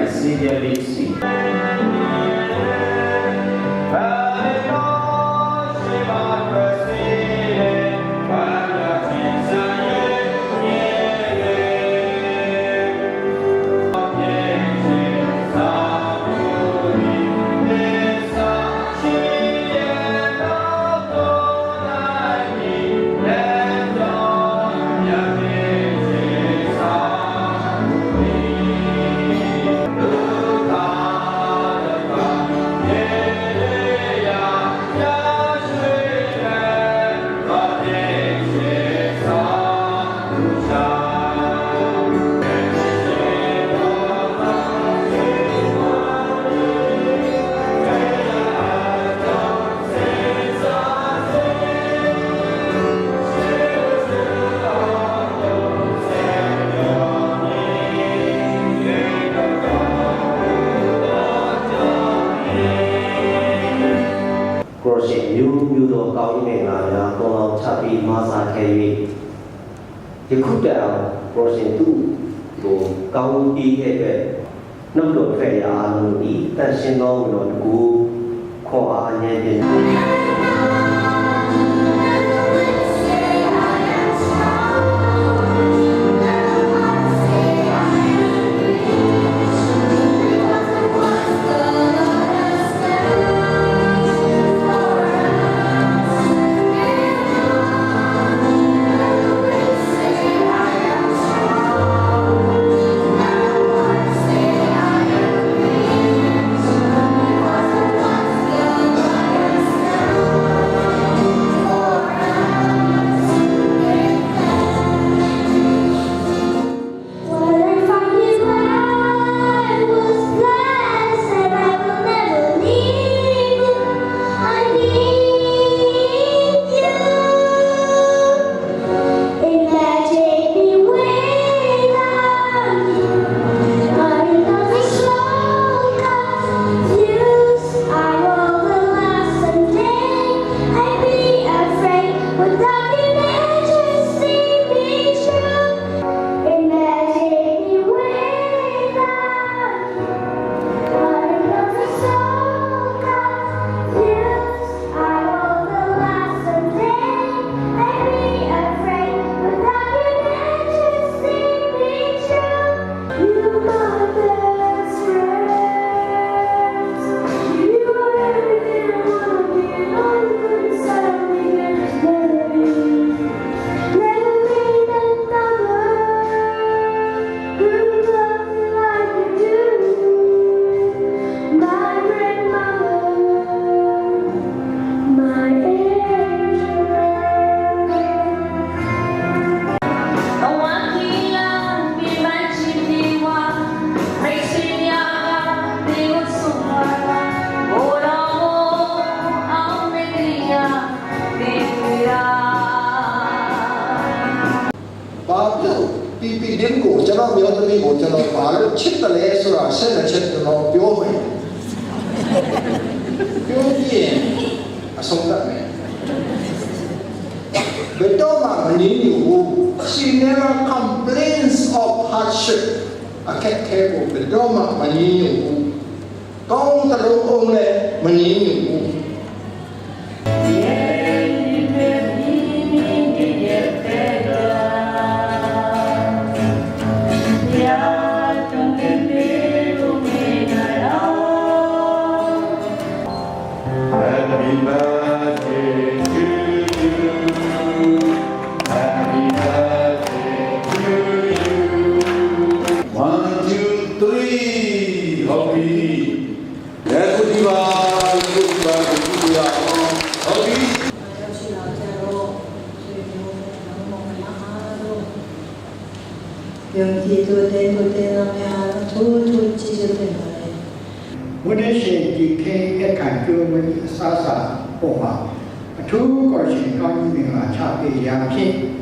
CDLC. New County Nana, Donald Chappie, Masa Kerry. The Kuta, Crossing to County Head, Number Fair, Anudi, that's in long not go, Koa, Nedin. Chalo myo tami mo chalo baalo chit le sura sen na chit no pyo me pyo ni asong da me beto ma mani ni wu she never complains of hardship a ket ke ko beto ma mani ni wu kong ta lo ong le mani ni wu When they say the king can do when Sasa Poma, a two question coming in a chappy yakin,